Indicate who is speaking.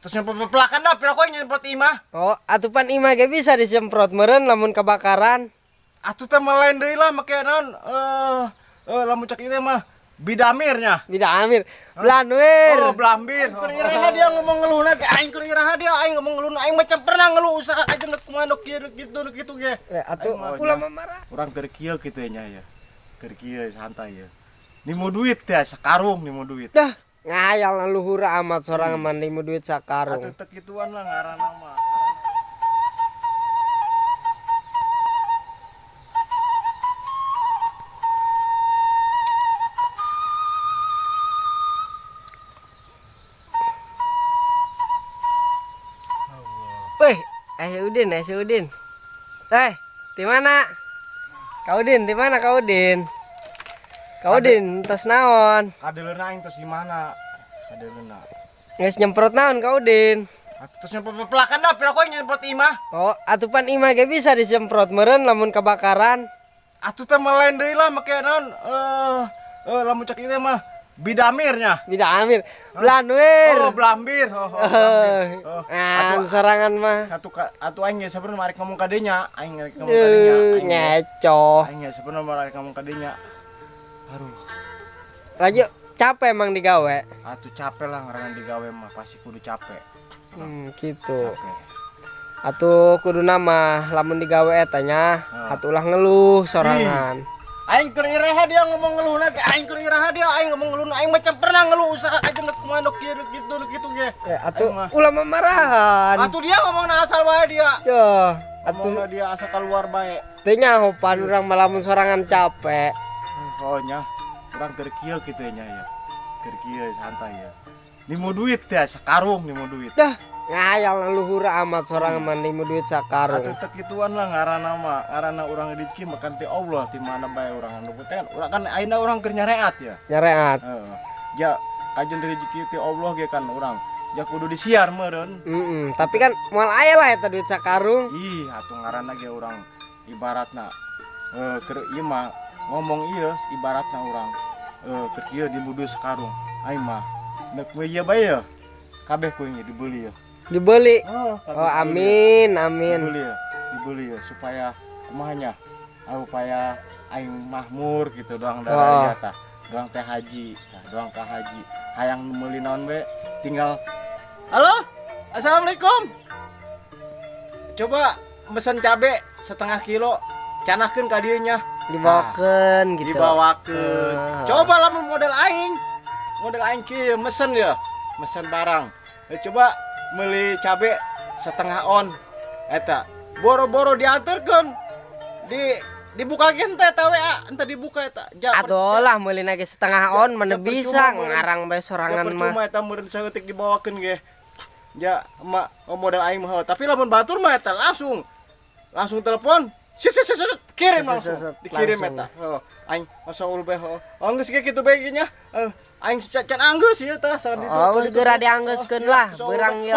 Speaker 1: Terus nyemprot-pelakan dah, pira kowe nyemprot imah.
Speaker 2: Oh, atupan imah ge bisa disemprot meureun lamun kebakaran.
Speaker 1: Atuh teh melain deui lah make naon lamun cek ieu mah bidamirnya.
Speaker 2: Bidamir. Blanwir.
Speaker 1: Oh, blambir. Keur iraha dia ngomong ngeluhna teh aing keur iraha dia aing ngomong ngeluhna aing macam pernah ngeluh usaha aja nek kumaha kieu gitu ge.
Speaker 2: Atuh ulah marah.
Speaker 1: Urang keur kieu kitu nya ya. Keur kieu santai ya. Nimu duit teh sakarung nimu duit.
Speaker 2: Dah, ngayal luhur amat sorang mah nimu duit sakarung.
Speaker 1: Atuh teh kituan lah ngaranna mah.
Speaker 2: Weh, Udin. Di mana? Kau Udin, di mana kau Udin? Kau Udin, tos naon?
Speaker 1: Kadeleuna aing tos di mana? Kadeleuna.
Speaker 2: Geus nyemprot naon kau Udin?
Speaker 1: Atuh tos nyemprot-pelakan dah, pira kowe nyemprot imah.
Speaker 2: Oh, atupan imah ge bisa disemprot meureun lamun kebakaran.
Speaker 1: Atuh teh melain deui lah make naon lamun cek ieu mah bidamirnya.
Speaker 2: Bidamir. Blanwir.
Speaker 1: Oh, blambir.
Speaker 2: An sorangan mah.
Speaker 1: Atuh aing ge sabenerna marek ngomong ka dieu nya, aing rek ngomong ka dieu nya.
Speaker 2: Ngecoh.
Speaker 1: Aing ge sabenerna marek ngomong ka dieu nya. Aduh.
Speaker 2: Rajo capek emang digawe.
Speaker 1: Atuh capek lah ngarangan digawe mah pasti kudu capek.
Speaker 2: Gitu.
Speaker 1: Capek.
Speaker 2: Atuh kudu nama lamun digawe eta nya, atuh ulah ngeluh sorangan.
Speaker 1: Aing keur iraha dia ngomong ngeluhna teh aing keur iraha dia aing ngomong ngeluhna aing macam pernah ngeluh usaha aja nek kumaha kieu gitu ge.
Speaker 2: Atuh ulah mamarahan.
Speaker 1: Atuh dia ngomongna asal bae dia.
Speaker 2: Yo, atuh
Speaker 1: dia asal keluar bae.
Speaker 2: teu nyahopan urang malamun sorangan capek.
Speaker 1: Oh nya, urang keur kieu kitu nya ya. Keur kieu santai ya. Nimu duit teh sakarung nimu duit.
Speaker 2: Dah, ngayal luhur amat sorangan mah nimu duit sakarung.
Speaker 1: Atuh teh kituan lah ngaranna mah, ngaranna urang rezeki makan ti Allah ti mana bae urang anu teh urang kan ayeuna urang keur nyareat ya.
Speaker 2: Nyareat.
Speaker 1: Heeh. Ja kajen rezeki ti Allah ge kan urang. Ja kudu disiar meureun.
Speaker 2: Tapi kan moal aya lah eta duit sakarung.
Speaker 1: Ih, atuh ngaranna ge urang ibaratna keur ieu mah ngomong ieu ibaratna urang keur kieu dibudu sakarung. Aing mah nek ieu bae ya. Kabeh kuing dibeli ya.
Speaker 2: Dibeli.
Speaker 1: Oh,
Speaker 2: Amin.
Speaker 1: Dibeli ya supaya kumahanya supaya aing makmur gitu doang dari tah. Doang teh haji, doang ka haji. Hayang meuli naon we tinggal. Halo? Assalamualaikum. Coba mesen cabe setengah kilo, canahkeun ka dieu nya.
Speaker 2: Dibawakeun gitu.
Speaker 1: Dibawakeun. Coba lamun model aing kieu mesen ya. Mesen barang. Coba meuli cabe setengah on eta boro-boro dianterkeun dibuka gen teh WA ente dibuka eta
Speaker 2: atuh lah meuli na ge setengah on mana bisa ngarang bae sorangan mah
Speaker 1: percuma eta meureun saeutik dibawakeun ge ja modal aing mah tapi lamun batur mah eta langsung telepon kirim langsung dikirim eta aing masaul bae geus ge kitu bae nya aing can anggeus ieu tah saat itu
Speaker 2: geura dianggeuskeun lah beurang ieu